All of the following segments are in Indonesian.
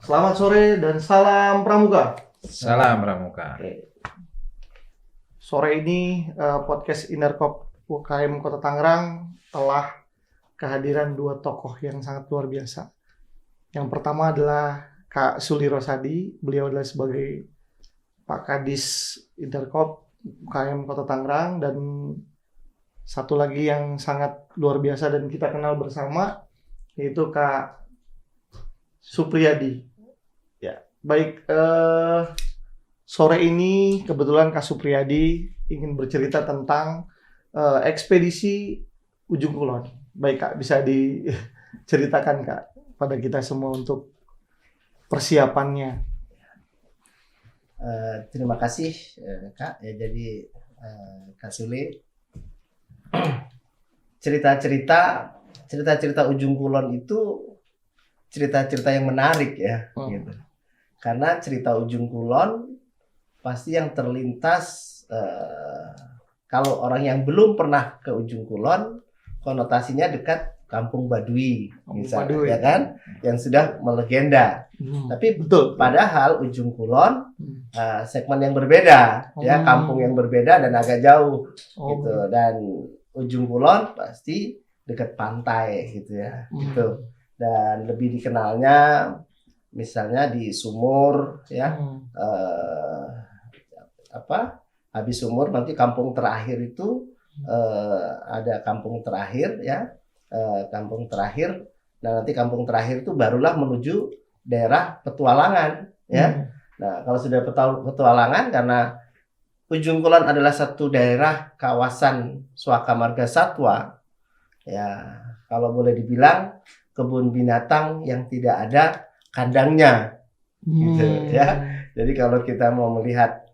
Selamat sore dan salam pramuka. Salam Pramuka. Oke. Sore ini podcast Innercop UKM Kota Tangerang telah kehadiran dua tokoh yang sangat luar biasa. Yang pertama adalah Kak Suli Rosadi. Beliau adalah sebagai Pak Kadis Innercop UKM Kota Tangerang, dan satu lagi yang sangat luar biasa dan kita kenal bersama yaitu Kak Supriyadi. Ya, baik. Sore ini kebetulan Kak Supriyadi ingin bercerita tentang ekspedisi Ujung Kulon. Baik Kak, bisa diceritakan Kak pada kita semua untuk persiapannya. Terima kasih Kak. Ya, jadi Kak Suli, cerita-cerita Ujung Kulon itu cerita-cerita yang menarik ya, gitu. Karena cerita Ujung Kulon pasti yang terlintas, kalau orang yang belum pernah ke Ujung Kulon, konotasinya dekat Kampung Baduy, misalnya, ya kan, yang sudah melegenda. Tapi Betul. Padahal Ujung Kulon segmen yang berbeda, ya, kampung yang berbeda dan agak jauh, gitu. Dan Ujung Kulon pasti dekat pantai, gitu ya, gitu. Dan lebih dikenalnya misalnya di Sumur, ya, habis Sumur nanti kampung terakhir itu ada kampung terakhir, ya, kampung terakhir. Nah, nanti kampung terakhir itu barulah menuju daerah petualangan, ya. Nah, kalau sudah petualangan, karena Ujung Kulon adalah satu daerah kawasan Suaka Marga Satwa, ya, kalau boleh dibilang kebun binatang yang tidak ada kandangnya, gitu ya. Jadi kalau kita mau melihat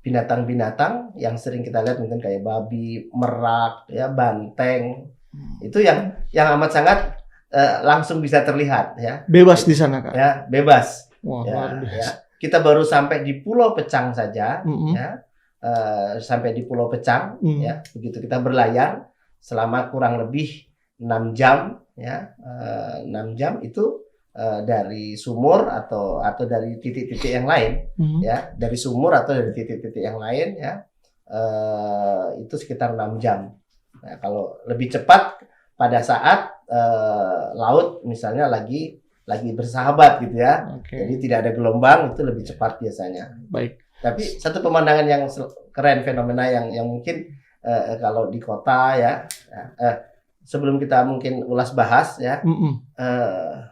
binatang-binatang yang sering kita lihat mungkin kayak babi, merak, ya, banteng, itu yang amat sangat langsung bisa terlihat, ya. Bebas di sana Kak. Ya, bebas. Wah, Ya, luar biasa. ya. Kita baru sampai di Pulau Pecang saja, ya. Sampai di Pulau Pecang, ya. Begitu kita berlayar selama kurang lebih 6 jam, ya, 6 jam itu dari Sumur atau dari titik-titik yang lain, ya, dari Sumur atau dari titik-titik yang lain, ya, itu sekitar 6 jam. Nah, kalau lebih cepat pada saat laut misalnya lagi bersahabat, gitu ya, jadi tidak ada gelombang, itu lebih cepat biasanya. Baik. Tapi satu pemandangan yang keren, fenomena yang mungkin kalau di kota, ya, sebelum kita mungkin ulas bahas, ya,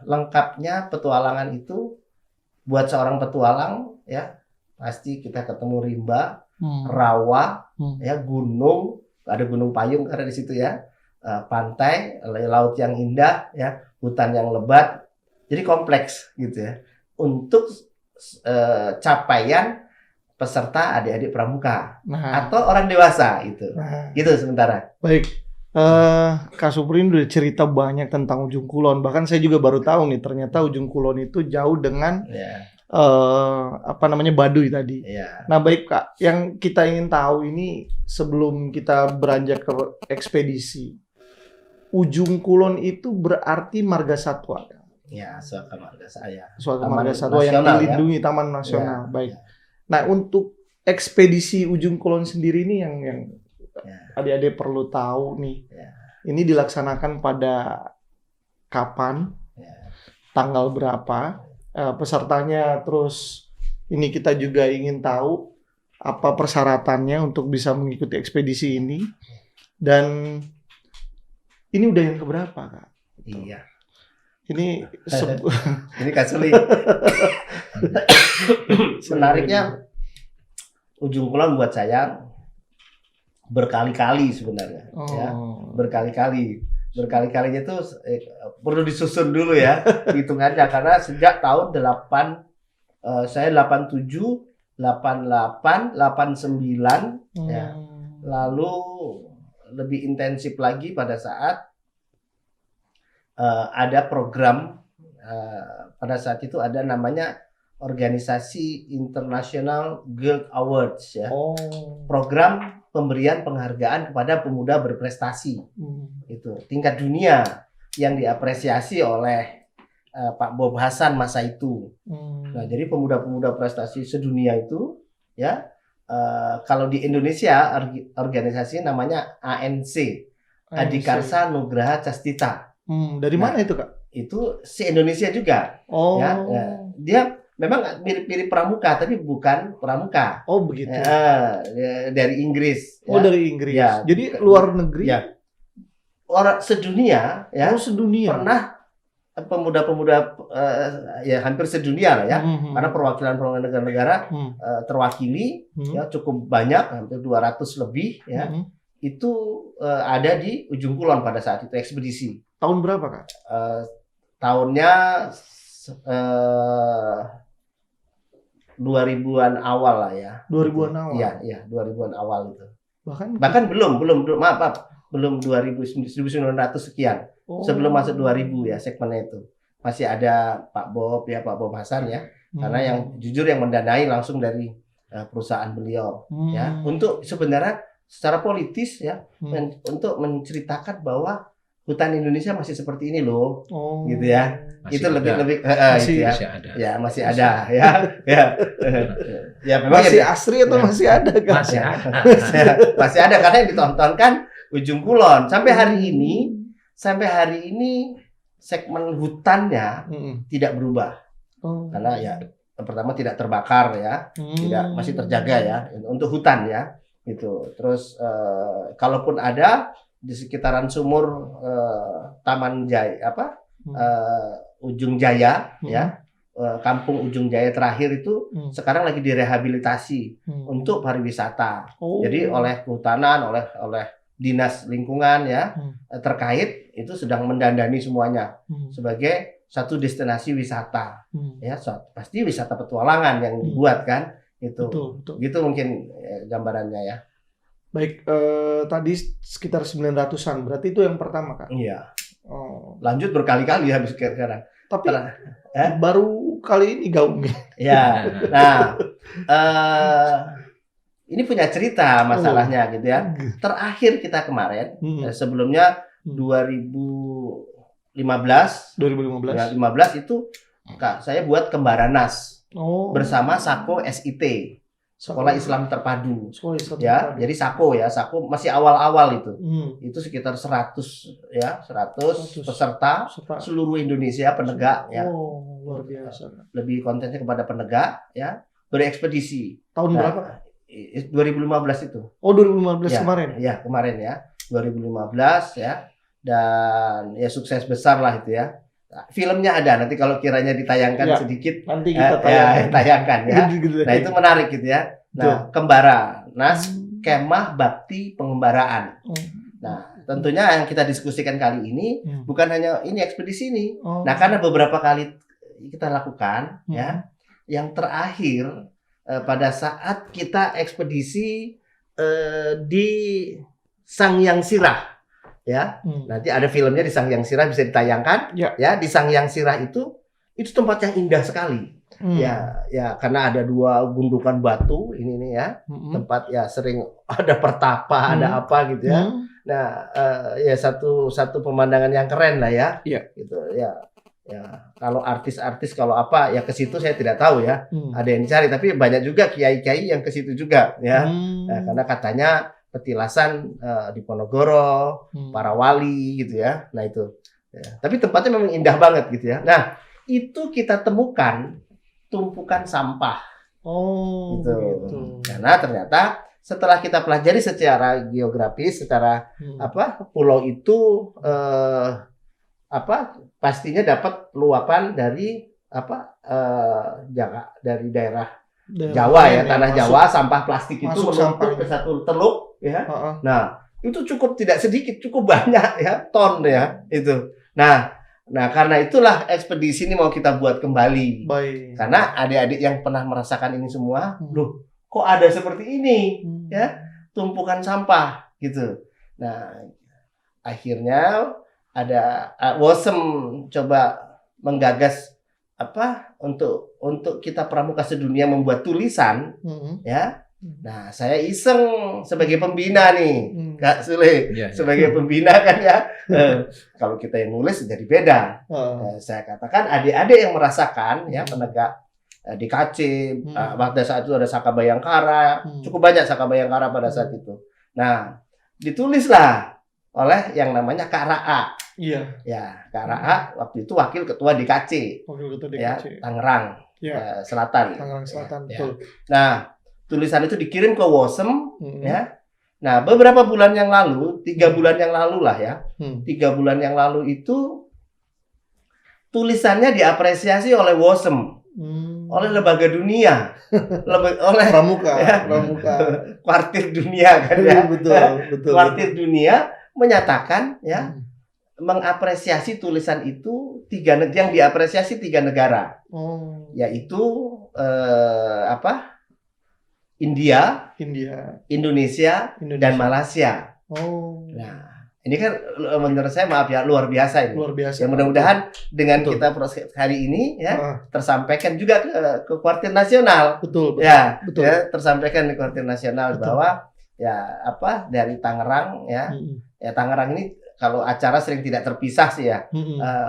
lengkapnya petualangan itu buat seorang petualang, ya, pasti kita ketemu rimba, rawa, ya, gunung, ada Gunung Payung karena di situ, ya, pantai, laut yang indah, ya, hutan yang lebat, jadi kompleks, gitu ya, untuk capaian peserta adik-adik pramuka atau orang dewasa itu, gitu sementara. Baik, Kak Supri udah cerita banyak tentang Ujung Kulon. Bahkan saya juga baru tahu nih, ternyata Ujung Kulon itu jauh dengan Baduy tadi. Nah, baik Kak, yang kita ingin tahu ini sebelum kita beranjak ke ekspedisi, Ujung Kulon itu berarti marga satwa. Ya, Suaka Marga saya. Suaka Marga Satwa yang dilindungi, ya? Taman nasional. Ya, baik. Ya. Nah, untuk ekspedisi Ujung Kulon sendiri ini yang adik-adik perlu tahu nih. Ini dilaksanakan pada kapan? Tanggal berapa? Pesertanya, terus ini kita juga ingin tahu apa persyaratannya untuk bisa mengikuti ekspedisi ini. Dan ini udah yang keberapa, Kak? Iya. Ini Kak Suli. Menariknya Ujung Kulon buat saya berkali-kali sebenarnya, ya, berkali-kalinya itu perlu disusun dulu, ya, hitungannya, karena sejak tahun 87, 88, 89, ya, lalu lebih intensif lagi pada saat ada program, pada saat itu ada namanya Organisasi International Guild Awards, ya. Program pemberian penghargaan kepada pemuda berprestasi. Itu tingkat dunia. yang diapresiasi oleh Pak Bob Hasan masa itu. Nah, jadi pemuda-pemuda prestasi sedunia itu ya, kalau di Indonesia organisasi namanya ANC, Adikarsa Nugraha Castita. Dari mana itu, Kak? Itu se-Indonesia juga. Oh. Ya, dia memang mirip-mirip pramuka tapi bukan pramuka. Oh, begitu. Dari Inggris. Oh, ya. dari Inggris. Ya, jadi luar negeri. Ya. Orang sedunia ya. Oh, sedunia. Pernah pemuda-pemuda ya hampir sedunia lah ya. Karena perwakilan negara-negara terwakili ya cukup banyak, hampir 200 lebih ya. Itu ada di Ujung Kulon pada saat itu ekspedisi. Tahun berapa, Kak? Tahunnya 2000-an awal lah ya. 2000-an awal. Iya, 2000-an awal itu. Bahkan belum 1900 sekian. Sebelum masuk 2000 ya segmennya itu. Masih ada Pak Bob Hasan ya. Karena yang jujur yang mendanai langsung dari perusahaan beliau ya. Untuk sebenarnya secara politis ya, untuk menceritakan bahwa hutan Indonesia masih seperti ini loh, gitu ya. Masih itu ada. lebih masih, gitu ya. Masih ada. Ya masih ada ya. Ya memang masih asri atau ya. masih ada, Kak? Masih ada. Masih ada karena yang ditontonkan Ujung Kulon sampai hari ini segmen hutannya tidak berubah. Karena ya pertama tidak terbakar ya, masih terjaga ya untuk hutan ya. Gitu. Terus kalaupun ada di sekitaran sumur Taman Jaya Ujung Jaya ya, kampung Ujung Jaya terakhir itu sekarang lagi direhabilitasi untuk pariwisata. Jadi oleh kehutanan, oleh dinas lingkungan ya terkait itu sedang mendandani semuanya sebagai satu destinasi wisata. Ya, pasti wisata petualangan yang dibuat kan. Itu betul. Gitu mungkin gambarannya ya. Baik, tadi sekitar 900-an, berarti itu yang pertama, Kak? Iya. Lanjut berkali-kali habis sekarang. Tapi baru kali ini gaung. Ya. Nah, ini punya cerita masalahnya gitu ya. Terakhir kita kemarin, sebelumnya 2015 itu Kak, saya buat Kembaranas. Bersama Sako SIT, Sekolah Islam Terpadu. Ya, jadi Sako masih awal-awal itu. Itu sekitar 100 peserta seluruh Indonesia penegak ya. Luar biasa. Lebih kontennya kepada penegak ya, berekspedisi. Tahun berapa? 2015 itu. Oh, 2015 ya, kemarin. Ya, kemarin ya. 2015 ya. Dan ya sukses besar lah itu ya. Filmnya ada, nanti kalau kiranya ditayangkan sedikit nanti kita tayangkan ya. Nah, itu menarik gitu ya. Nah, Kembaranas Kemah Bakti Pengembaraan. Nah, tentunya yang kita diskusikan kali ini bukan hanya ini ekspedisi ini. Nah, karena beberapa kali kita lakukan ya. Yang terakhir pada saat kita ekspedisi di Sangyang Sirah. Ya, nanti ada filmnya di Sangyang Sirah bisa ditayangkan. Ya, di Sangyang Sirah itu tempat yang indah sekali. Ya, karena ada 2 gundukan batu ini ya, tempat ya sering ada pertapa, ada apa gitu ya. Nah, ya satu pemandangan yang keren lah ya. Gitu ya. Ya, kalau artis-artis kalau apa ya ke situ saya tidak tahu ya. Ada yang dicari, tapi banyak juga kiai-kiai yang ke situ juga ya. Nah, karena katanya petilasan di Ponorogo, para wali gitu ya. Nah itu. Ya. Tapi tempatnya memang indah banget gitu ya. Nah, itu kita temukan tumpukan sampah. Gitu. Karena ternyata setelah kita pelajari secara geografis, secara pulau itu pastinya dapat luapan dari dari daerah Jawa ya, tanah Jawa, sampah plastik itu menumpuk ke satu teluk ya. Nah, itu cukup tidak sedikit, cukup banyak ya, ton ya itu. Nah, karena itulah ekspedisi ini mau kita buat kembali. Karena adik-adik yang pernah merasakan ini semua, loh, kok ada seperti ini ya, tumpukan sampah gitu. Nah, akhirnya ada Wasem coba menggagas untuk kita pramuka sedunia membuat tulisan ya Nah, saya iseng sebagai pembina nih, Kak Sule, Iya, iya. sebagai pembina kan ya. Kalau kita yang nulis jadi beda. Saya katakan adik-adik yang merasakan ya penegak di KC, pada saat itu ada Saka Bayangkara, cukup banyak Saka Bayangkara pada saat itu. Nah, ditulislah oleh yang namanya Kak Ra'a. Iya. Ya, Kak Ra'a waktu itu wakil ketua di KC. Wakil ketua Ya, DKC. Tangerang Selatan. Tangerang Selatan, Ya. betul. Nah, tulisan itu dikirim ke WOSEM, ya. Nah, beberapa bulan yang lalu, 3 bulan yang lalu lah ya, 3 bulan yang lalu itu tulisannya diapresiasi oleh WOSEM, oleh lembaga dunia, oleh Pramuka, ya, Pramuka. Kuartir dunia kan ya, betul. Kuartir dunia menyatakan ya, mengapresiasi tulisan itu yang diapresiasi 3 negara, yaitu India, Indonesia, dan Malaysia. Nah, ini kan menurut saya maaf ya luar biasa ini. Luar biasa. Ya, mudah-mudahan dengan kita proses hari ini ya tersampaikan juga ke Kuartir Nasional. Betul. Ya, tersampaikan di Kuartir Nasional bahwa ya dari Tangerang ya. Ya Tangerang ini kalau acara sering tidak terpisah sih ya.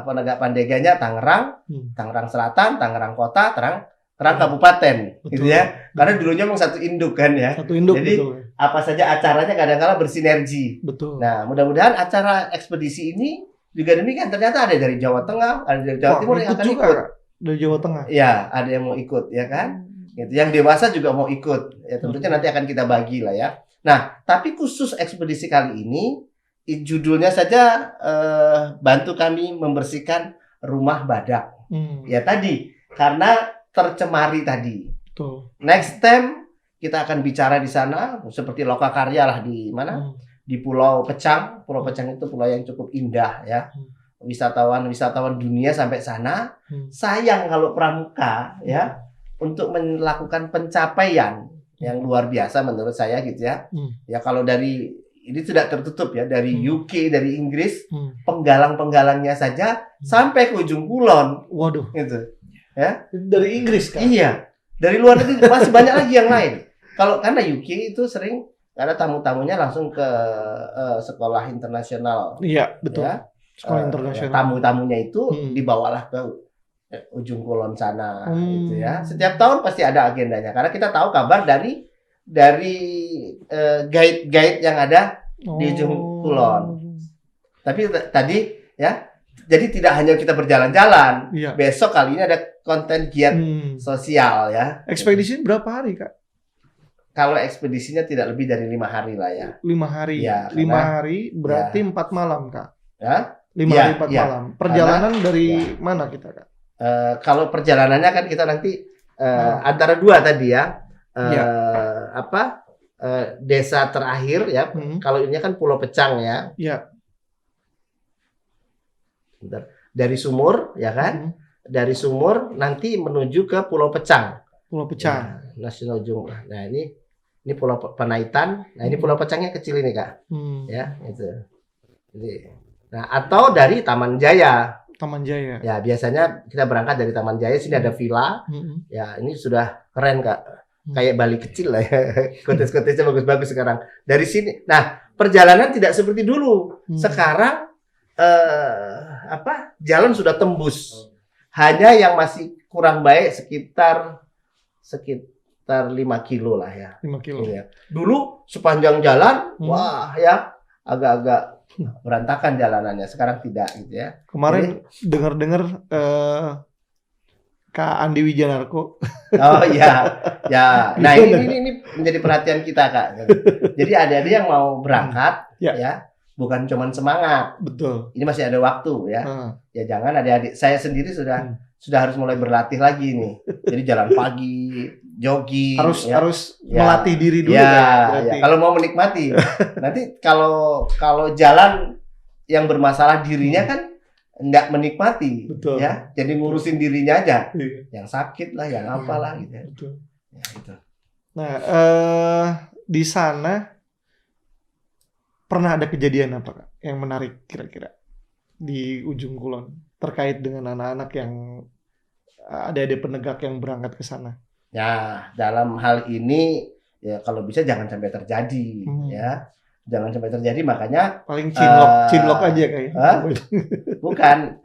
Penegak pandeganya Tangerang, Tangerang Selatan, Tangerang Kota, Tangerang Kabupaten, gitu ya. Karena dulunya memang satu induk kan ya. Satu induk. Jadi apa saja acaranya kadang-kala bersinergi. Betul. Nah, mudah-mudahan acara ekspedisi ini juga demikian. Ternyata ada dari Jawa Tengah, ada dari Jawa Timur yang akan ikut. Dari Jawa Tengah. Ya, ada yang mau ikut, ya kan? Gitu. Yang dewasa juga mau ikut. Ya, tentunya nanti akan kita bagi lah ya. Nah, tapi khusus ekspedisi kali ini, judulnya saja bantu kami membersihkan rumah badak. Ya tadi, karena tercemari tadi. Betul. Next time kita akan bicara di sana seperti Lokakarya lah di mana? Di Pulau Pecang. Pulau Pecang itu pulau yang cukup indah ya. Wisatawan dunia sampai sana. Sayang kalau Pramuka ya untuk melakukan pencapaian yang luar biasa menurut saya gitu ya. Ya kalau dari ini tidak tertutup ya dari UK, dari Inggris, penggalang-penggalangnya saja sampai ke ujung kulon. Waduh. Gitu. Ya, dari Inggris kan? Iya, dari luar negeri masih banyak lagi yang lain. Karena UK itu sering karena tamu-tamunya langsung ke sekolah internasional. Iya, betul. Ya, sekolah internasional. Tamu-tamunya itu dibawalah ke ujung kulon sana, gitu ya. Setiap tahun pasti ada agendanya. Karena kita tahu kabar dari guide-guide yang ada di ujung kulon. Tapi tadi ya. Jadi tidak hanya kita berjalan-jalan. Iya. Besok kali ini ada konten giat sosial ya. Ekspedisi berapa hari, Kak? Kalau ekspedisinya tidak lebih dari 5 hari lah ya. 5 hari. Ya, 5 hari berarti 4 malam, Kak. Ya? 5 hari 4 malam. Perjalanan dari mana kita, Kak? Kalau perjalanannya kan kita nanti antara 2 tadi ya. Desa terakhir ya. Kalau ini kan Pulau Pecang ya. Iya. Dari Sumur ya kan, dari Sumur nanti menuju ke Pulau Pecang. Pulau Pecang, ya, Nasional Ujung. Nah ini Pulau Panaitan. Nah ini Pulau Pecangnya kecil ini Kak, ya itu. Jadi, nah atau dari Taman Jaya. Taman Jaya. Ya biasanya kita berangkat dari Taman Jaya. Sini ada villa. Ya ini sudah keren Kak, kayak Bali kecil lah ya. Kotes-kotesnya bagus-bagus sekarang. Dari sini. Nah perjalanan tidak seperti dulu. Sekarang jalan sudah tembus. Hanya yang masih kurang baik sekitar 5 kilo lah ya. 5 kilo. Ya. Dulu sepanjang jalan, wah ya agak-agak berantakan jalanannya. Sekarang tidak gitu ya. Kemarin dengar-dengar Kak Andi Wijanarko. Oh iya, ya. Nah ini menjadi perhatian kita Kak. Jadi adik-adik yang mau berangkat, ya. Bukan cuman semangat. Betul. Ini masih ada waktu ya. Ya jangan adik-adik. Saya sendiri sudah harus mulai berlatih lagi nih. Jadi jalan pagi, jogging. Harus melatih diri dulu kan. Ya. Kalau mau menikmati. Nanti kalau jalan yang bermasalah dirinya kan nggak menikmati. Betul. Ya. Jadi ngurusin dirinya aja. Yang sakit lah, yang apalah gitu. Betul. Ya, gitu. Nah, di sana pernah ada kejadian apa Kak yang menarik kira-kira di ujung kulon terkait dengan anak-anak yang ada penegak yang berangkat ke sana? Ya, dalam hal ini ya kalau bisa jangan sampai terjadi ya. Jangan sampai terjadi, makanya paling cinlok aja kayaknya. Bukan.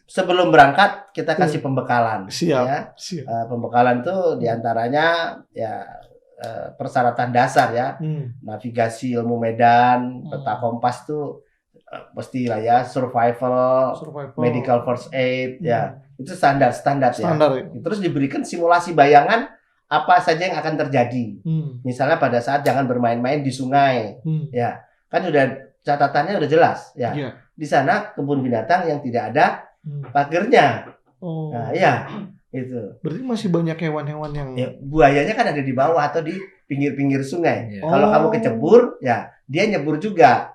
Sebelum berangkat kita kasih pembekalan. Siap. Pembekalan tuh diantaranya ya persyaratan dasar ya. Navigasi ilmu medan, peta kompas tuh pasti lah ya, survival, medical first aid ya. Itu standar ya. Terus diberikan simulasi bayangan apa saja yang akan terjadi. Misalnya pada saat jangan bermain-main di sungai. Ya. Kan udah catatannya udah jelas ya. Di sana kebun binatang yang tidak ada pagernya. Nah, ya. Itu. Berarti masih banyak hewan-hewan yang buayanya kan ada di bawah atau di pinggir-pinggir sungai. Kalau kamu kecebur, ya dia nyebur juga.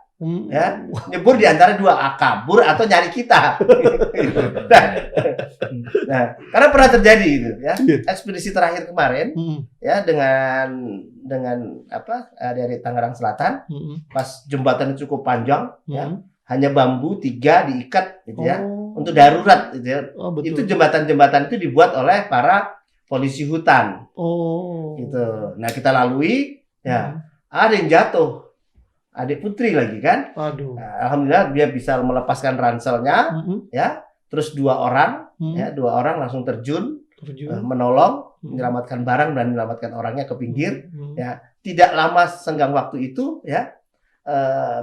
Ya, nyebur di antara dua, kabur atau nyari kita. Nah, karena pernah terjadi itu ya. Ekspedisi terakhir kemarin ya dengan dari Tangerang Selatan, pas jembatan cukup panjang ya, hanya bambu 3 diikat gitu ya. Untuk darurat gitu ya. Itu jembatan-jembatan itu dibuat oleh para polisi hutan. Gitu. Nah, kita lalui ya. Ada yang jatuh. Adik putri lagi kan? Aduh. Nah, alhamdulillah dia bisa melepaskan ranselnya ya. Terus 2 orang ya, 2 orang langsung terjun. Menolong, menyelamatkan barang dan menyelamatkan orangnya ke pinggir ya. Tidak lama senggang waktu itu ya.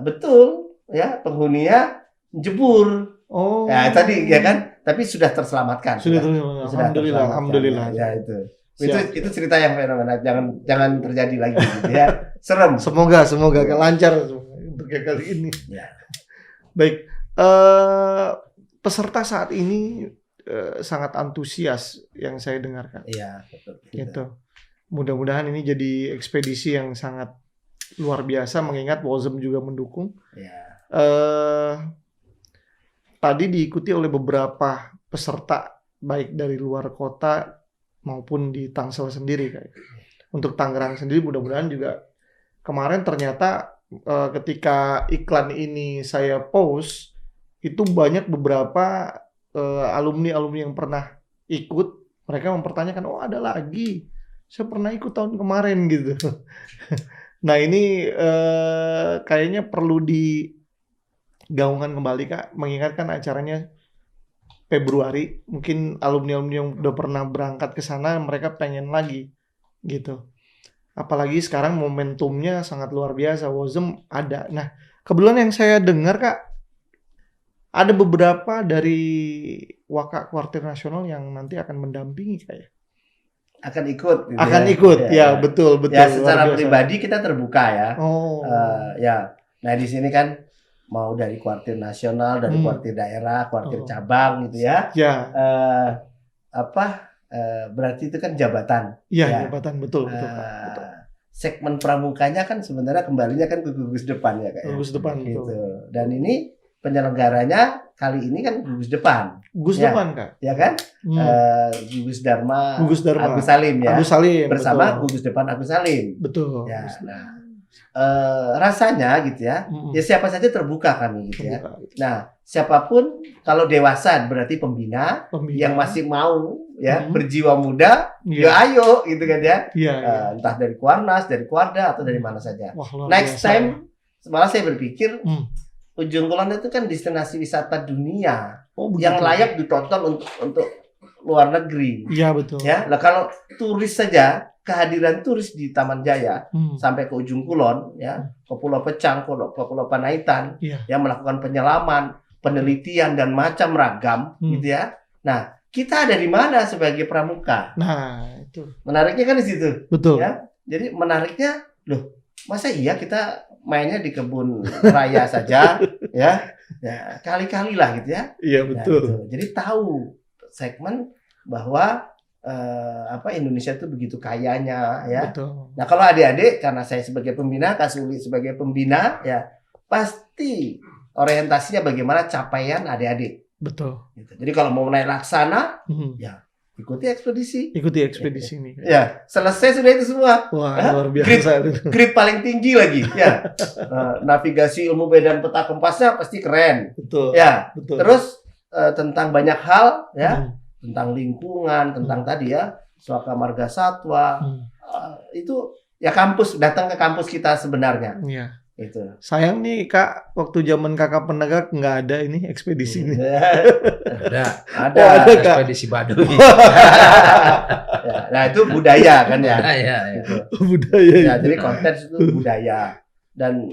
Betul ya, penghuninya jebur. Ya tadi ya kan, tapi sudah terselamatkan. Sudah alhamdulillah. Ya itu cerita yang fenomenal. Jangan terjadi lagi gitu ya. Serem. Semoga lancar untuk kali ini. Ya. Baik, peserta saat ini sangat antusias yang saya dengarkan. Iya, betul. Gitu. Mudah-mudahan ini jadi ekspedisi yang sangat luar biasa, mengingat WOZEM juga mendukung. Iya. Tadi diikuti oleh beberapa peserta baik dari luar kota maupun di Tangsel sendiri kayak. Untuk Tangerang sendiri mudah-mudahan juga kemarin ternyata ketika iklan ini saya post itu banyak beberapa alumni yang pernah ikut, mereka mempertanyakan, oh ada lagi, saya pernah ikut tahun kemarin gitu. Nah ini kayaknya perlu digaungkan kembali Kak, mengingatkan acaranya Februari, mungkin alumni yang udah pernah berangkat ke sana mereka pengen lagi gitu. Apalagi sekarang momentumnya sangat luar biasa, WOZEM ada. Nah kebetulan yang saya dengar Kak, ada beberapa dari Waka Kuartir Nasional yang nanti akan mendampingi kayak. Akan ikut. Gitu akan ikut, ya betul. Ya secara pribadi kita terbuka ya. Ya, nah di sini kan mau dari kuartir nasional, dari kuartir daerah, kuartir cabang gitu ya. Ya. Berarti itu kan jabatan. Iya, ya. Jabatan betul. Segmen pramukanya kan sebenarnya kembalinya kan ke gugus depan ya kayak. Gugus depan gitu. betul. Dan ini penyelenggaranya kali ini kan gugus depan. Gugus depan Kak. Ya kan? Gugus Dharma Agus Salim ya. Agus Salim bersama betul. gugus depan Agus Salim. Betul. Ya, nah. Rasanya gitu ya. Ya siapa saja terbuka kami gitu ya. Nah, siapapun kalau dewasa berarti pembina. Yang masih mau ya berjiwa muda, ya ayo gitu kan ya. Entah dari Kuarnas, dari Kuarda atau dari mana saja. Next time malah saya berpikir Ujung Kulon itu kan destinasi wisata dunia yang layak ditonton untuk luar negeri. Iya betul. Ya, lah kalau turis saja, kehadiran turis di Taman Jaya sampai ke Ujung Kulon, ya, ke Pulau Pecang, ke Pulau Panaitan, yang melakukan penyelaman, penelitian dan macam ragam, gitu ya. Nah, kita ada di mana sebagai pramuka? Nah, itu. Menariknya kan di situ. Betul. Ya, jadi menariknya, loh, masa iya kita mainnya di kebun raya saja, ya kali-kali lah gitu ya. Iya betul. Gitu. Jadi tahu segmen bahwa Indonesia itu begitu kayanya, ya. Betul. Nah kalau adik-adik, karena saya sebagai pembina, Kak Suli sebagai pembina, ya pasti orientasinya bagaimana capaian adik-adik. Betul. Gitu. Jadi kalau mau naik laksana, ya ikuti ekspedisi. Ikuti ekspedisi ini. Ya, selesai sudah itu semua. Wah, luar biasa. Grade paling tinggi lagi, ya. Navigasi ilmu medan peta kompasnya pasti keren. Betul. Ya. Betul. Terus tentang banyak hal, ya. Tentang lingkungan, tentang tadi ya, Swaka Marga Satwa. Itu ya kampus, datang ke kampus kita sebenarnya. Iya. Itu. Sayang nih Kak, waktu zaman Kakak penegak nggak ada ini ekspedisi ini. Ada ada, Kak. ekspedisi Baduy. Ya, nah itu budaya kan ya. Ya. Budaya. Ya, jadi konteks itu budaya dan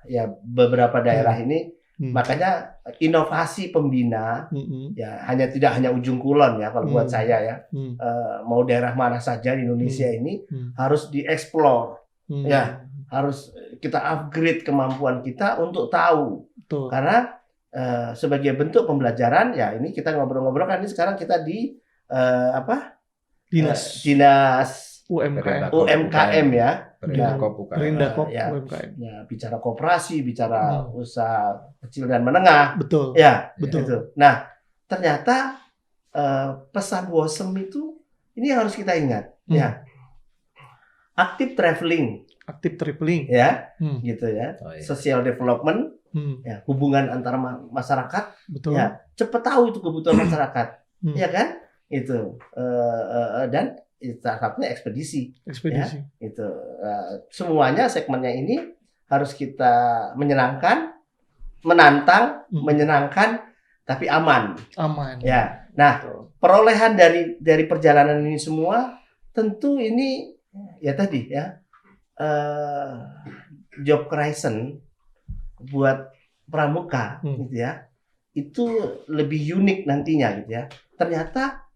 ya beberapa daerah ini makanya inovasi pembina ya tidak hanya Ujung Kulon ya kalau buat saya ya mau daerah mana saja di Indonesia ini harus dieksplor ya, harus kita upgrade kemampuan kita untuk tahu. Betul. Karena sebagai bentuk pembelajaran ya ini kita ngobrol-ngobrol kan ini sekarang kita di dinas UMKM ya. Perindakop ya, UMKM. Ya, bicara koperasi, bicara usaha kecil dan menengah. Betul. Ya, betul. Itu. Nah, ternyata pesan WOSEM itu ini yang harus kita ingat. Ya, active traveling. Ya, gitu ya. Oh, iya. Social development, ya, hubungan antara masyarakat. Betul. Ya, cepat tahu itu kebutuhan masyarakat. Ya kan? Itu dan salah satunya ekspedisi. Ya, itu semuanya segmennya ini harus kita menyenangkan, menantang, menyenangkan, tapi aman. Ya. Nah, perolehan dari perjalanan ini semua tentu ini ya tadi ya job creation buat pramuka gitu ya. Itu lebih unik nantinya gitu ya. Ternyata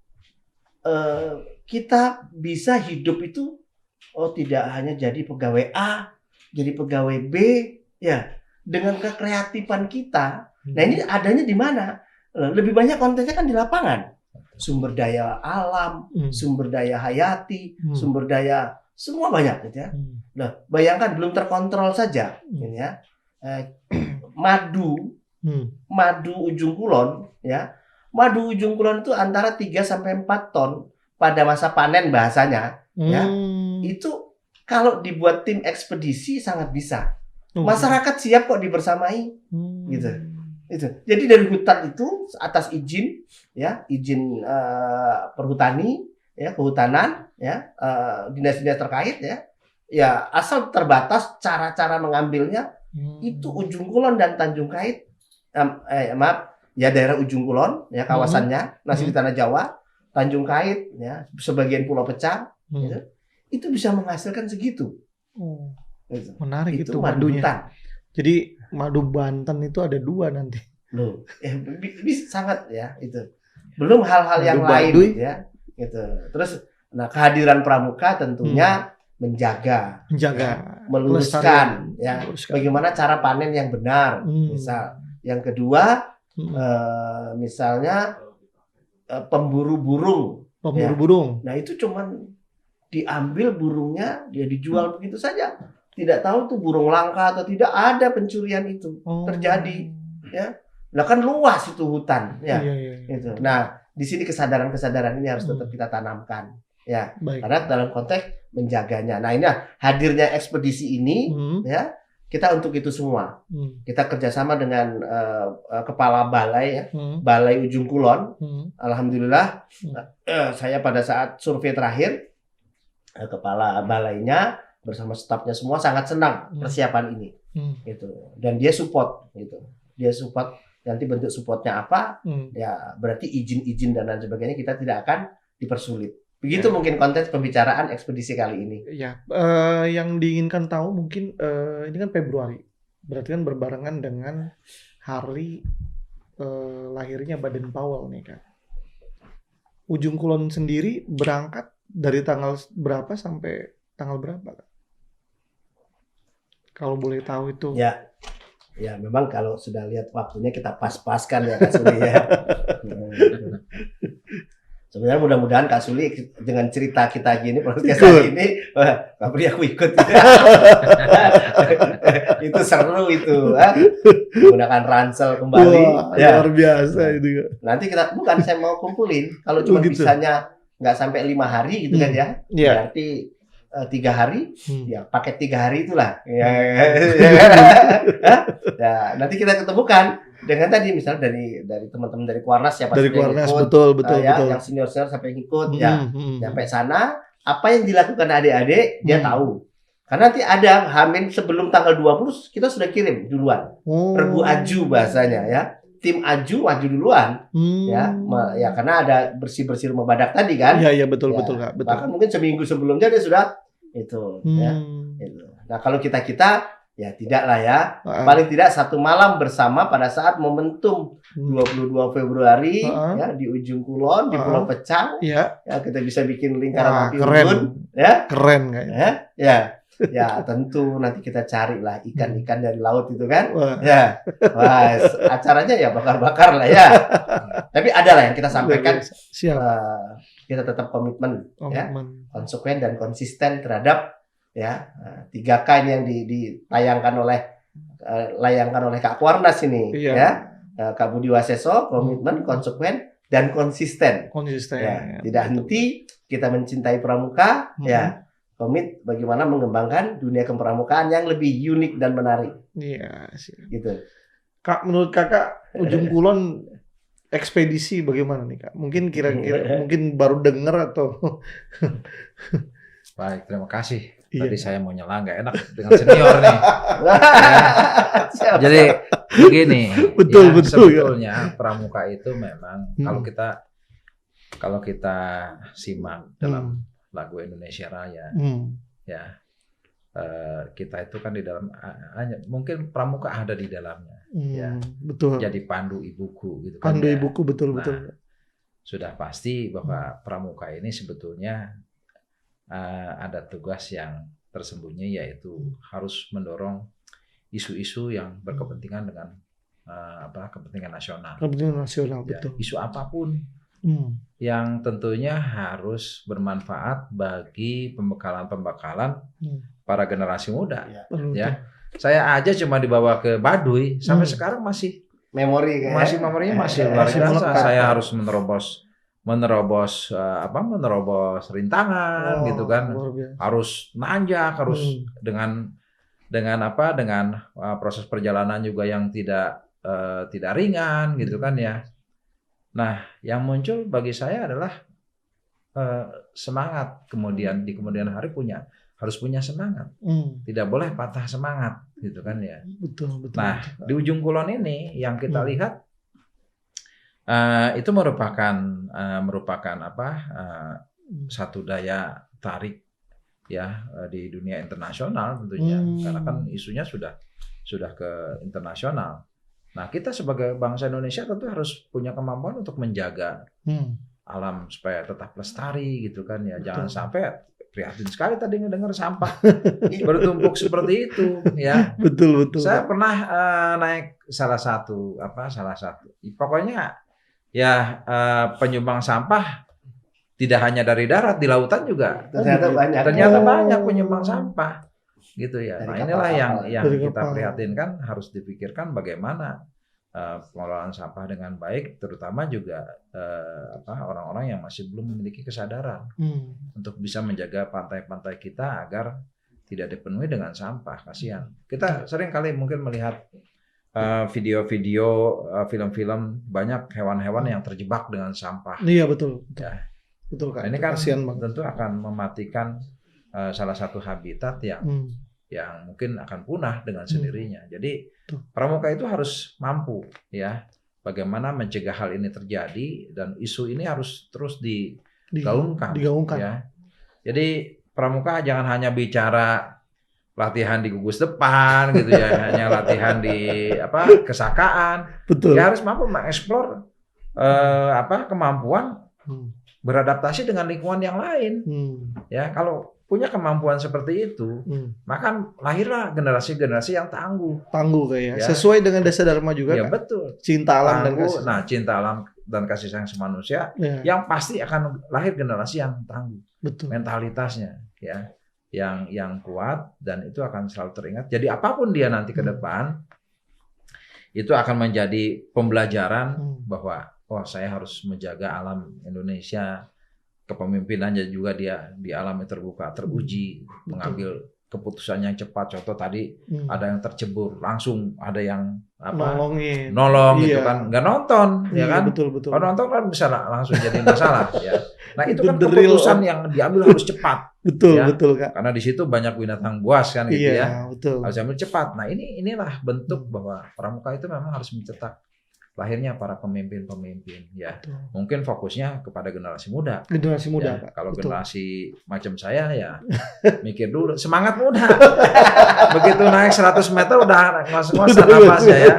kita bisa hidup itu tidak hanya jadi pegawai A, jadi pegawai B, ya dengan kekreatifan kita. Nah ini adanya di mana? Lebih banyak kontennya kan di lapangan. Sumber daya alam, sumber daya hayati, sumber daya semua banyak gitu ya. Nah bayangkan belum terkontrol saja, gitu ya. Madu Ujung Kulon, ya. Madu Ujung Kulon itu antara 3 sampai 4 ton pada masa panen bahasanya, ya. Itu kalau dibuat tim ekspedisi sangat bisa. Masyarakat siap kok dibersamai, gitu. Itu. Jadi dari hutan itu atas izin, ya, izin perhutani, ya, kehutanan, ya, dinas-dinas terkait, ya, asal terbatas cara-cara mengambilnya itu Ujung Kulon dan Tanjung Kait, ya daerah Ujung Kulon, ya kawasannya masih di Tanah Jawa. Tanjung Kait, ya, sebagian Pulau Pecah, gitu, itu bisa menghasilkan segitu. Gitu. Menarik itu madunya. Hutan. Jadi madu Banten itu ada 2 nanti. Loh, bisa sangat ya itu. Belum hal-hal yang lain, gitu, ya, gitu. Terus, nah kehadiran pramuka tentunya menjaga, meluruskan, ya, bagaimana cara panen yang benar, misal. Yang kedua, misalnya pemburu burung. Nah itu cuman diambil burungnya, dia dijual begitu saja. Tidak tahu tuh burung langka atau tidak, ada pencurian itu terjadi. Ya, nah kan luas itu hutan. Ya, itu. Nah di sini kesadaran ini harus tetap kita tanamkan. Ya, karena dalam konteks menjaganya. Nah ini hadirnya ekspedisi ini, ya. Kita untuk itu semua. Kita kerjasama dengan kepala balai, ya, Balai Ujung Kulon. Alhamdulillah, saya pada saat survei terakhir, kepala balainya bersama stafnya semua sangat senang persiapan ini, gitu. Dan dia support, gitu. Dia support. Nanti bentuk supportnya apa? Ya berarti izin-izin dan lain sebagainya kita tidak akan dipersulit. Begitu mungkin konteks pembicaraan ekspedisi kali ini. Ya, yang diinginkan tahu mungkin ini kan Februari, berarti kan berbarengan dengan hari lahirnya Baden Powell nih Kak. Ujung Kulon sendiri berangkat dari tanggal berapa sampai tanggal berapa Kak? Kalau boleh tahu itu. Ya memang kalau sudah lihat waktunya kita pas-paskan ya Kak Suli ya. Sebenarnya mudah-mudahan Kak Suli dengan cerita kita gini, podcast kali ini, Kak Pri aku ikut. Itu seru itu, menggunakan ransel kembali. Luar biasa itu. Nanti kita saya mau kumpulin. Kalau cuma bisanya nggak sampai 5 hari gitu kan ya, berarti 3 hari, ya paket 3 hari itulah. Ya, nanti kita ketemukan dengan tadi misalnya dari teman-teman dari Kuarnas siapa dari Kuarnas ikut, betul ya, yang senior sampai ikut ya sampai sana apa yang dilakukan adik-adik dia tahu. Karena nanti ada Hamin sebelum tanggal 20 kita sudah kirim duluan. Regu aju bahasanya ya. Tim aju duluan ya karena ada bersih rumah badak tadi kan. Iya betul Kak, betul. Bahkan mungkin seminggu sebelumnya dia sudah itu ya. Itu. Nah, kalau kita ya tidaklah ya. Paling tidak satu malam bersama pada saat momentum 22 Februari ya di ujung kulon di Pulau Pecang. Ya kita bisa bikin lingkaran api unggun ya. Keren kayaknya. Ya tentu nanti kita carilah ikan-ikan dari laut itu kan. Ya. Wah, acaranya ya bakar-bakar lah ya. Tapi ada lah yang kita sampaikan. Siap. Kita tetap komitmen. Ya, konsekuen dan konsisten terhadap 3K ini yang ditayangkan oleh Kak Kuarnas ini ya. Kak Budi Waseso, komitmen, konsekuen dan konsisten. Ya, tidak henti kita mencintai pramuka ya. Komit bagaimana mengembangkan dunia kepramukaan yang lebih unik dan menarik. Iya, sih. Gitu. Kak, menurut Kakak Ujung Kulon ekspedisi bagaimana nih Kak? Mungkin kira-kira mungkin baru dengar atau Baik, terima kasih. Tadi saya mau nyela nggak enak dengan senior nih. Jadi begini, betul. Sebetulnya pramuka itu memang kalau kita simak dalam lagu Indonesia Raya, ya kita itu kan di dalam hanya mungkin pramuka ada di dalamnya, ya betul. Jadi pandu ibuku gitu kan. Pandu ibuku betul. Sudah pasti bahwa pramuka ini sebetulnya ada tugas yang tersembunyi yaitu harus mendorong isu-isu yang berkepentingan dengan kepentingan nasional. Kepentingan nasional betul. Isu apapun. Yang tentunya harus bermanfaat bagi pembekalan para generasi muda. Ya, saya aja cuma dibawa ke Baduy sampai sekarang masih memorinya masih luar biasa. Saya harus menerobos rintangan gitu kan. Harus nanjak, harus dengan proses perjalanan juga yang tidak ringan gitu kan ya. Nah, yang muncul bagi saya adalah semangat. Kemudian di kemudian hari harus punya semangat. Tidak boleh patah semangat, gitu kan ya. Betul. Nah, di ujung kulon ini yang kita lihat itu merupakan satu daya tarik ya di dunia internasional tentunya, karena kan isunya sudah ke internasional. Nah, kita sebagai bangsa Indonesia tentu harus punya kemampuan untuk menjaga alam supaya tetap lestari gitu kan ya. Jangan sampai prihatin sekali tadi ngedengar sampah bertumpuk seperti itu ya. Betul. Saya pernah naik salah satu pokoknya ya penyumbang sampah tidak hanya dari darat, di lautan juga ternyata banyak penyumbang sampah. Gitu ya. Nah, inilah yang kita prihatinkan, harus dipikirkan bagaimana pengelolaan sampah dengan baik, terutama juga orang-orang yang masih belum memiliki kesadaran untuk bisa menjaga pantai-pantai kita agar tidak dipenuhi dengan sampah. Kasihan. Kita sering kali mungkin melihat video-video, film-film banyak hewan-hewan yang terjebak dengan sampah. Iya betul. Ya. Betul Kak. Nah, ini kan tentu akan mematikan salah satu habitat yang mungkin akan punah dengan sendirinya. Jadi pramuka itu harus mampu ya bagaimana mencegah hal ini terjadi, dan isu ini harus terus digaungkan. Ya. Jadi pramuka jangan hanya bicara latihan di gugus depan gitu ya, hanya latihan di kesakaan. Betul. Dia harus mampu mengeksplor kemampuan beradaptasi dengan lingkungan yang lain. Ya, kalau punya kemampuan seperti itu, maka lahirlah generasi-generasi yang tangguh kayak ya. Sesuai dengan dasar dharma juga ya, kan? Betul. Cinta alam dan kasih. Nah, cinta alam dan kasih sayang semanusia yang pasti akan lahir generasi yang tangguh. Betul. Mentalitasnya ya, yang kuat, dan itu akan selalu teringat. Jadi apapun dia nanti ke depan itu akan menjadi pembelajaran bahwa saya harus menjaga alam Indonesia. Kepemimpinannya juga dia di alam yang terbuka, teruji, mengambil keputusan yang cepat. Contoh tadi ada yang tercebur, langsung ada yang nolong gitu kan, nggak nonton, ya kan? Betul. Kalau nonton kan bisa langsung jadi masalah, ya. Nah itu kan keputusan yang diambil harus cepat. Betul, ya? betul Kak. Karena di situ banyak binatang buas kan gitu ya. Betul. Harus ambil cepat. Nah inilah bentuk bahwa pramuka itu memang harus mencetak lahirnya para pemimpin-pemimpin ya. Betul. Mungkin fokusnya kepada generasi muda. Generasi muda. Ya, kalau generasi macam saya ya mikir dulu, semangat muda. Begitu naik 100 meter udah ngos-ngosan napasnya ya.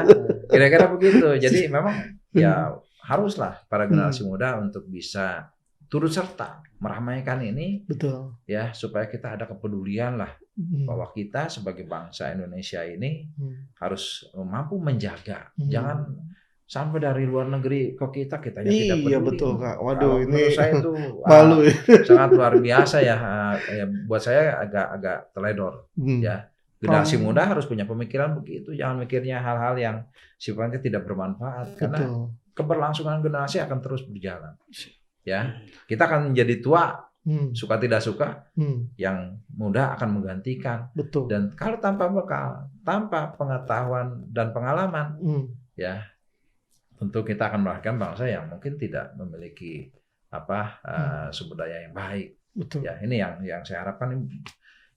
Kira-kira begitu. Jadi memang ya haruslah para generasi muda untuk bisa turut serta meramaikan ini. Betul. Ya, supaya kita ada kepedulian lah bahwa kita sebagai bangsa Indonesia ini harus mampu menjaga. Jangan sampai dari luar negeri ke kita tidak peduli. Iya betul Kak. Waduh, ini menurut saya itu malu sangat luar biasa ya. Buat saya agak teledor ya. Generasi muda harus punya pemikiran begitu. Jangan mikirnya hal-hal yang sifatnya tidak bermanfaat. Karena keberlangsungan generasi akan terus berjalan. Ya, kita akan menjadi tua, suka tidak suka, yang muda akan menggantikan. Betul. Dan kalau tanpa bekal, tanpa pengetahuan dan pengalaman, ya tentu kita akan melahirkan bangsa yang mungkin tidak memiliki sumber daya yang baik. Betul. Ya, ini yang saya harapkan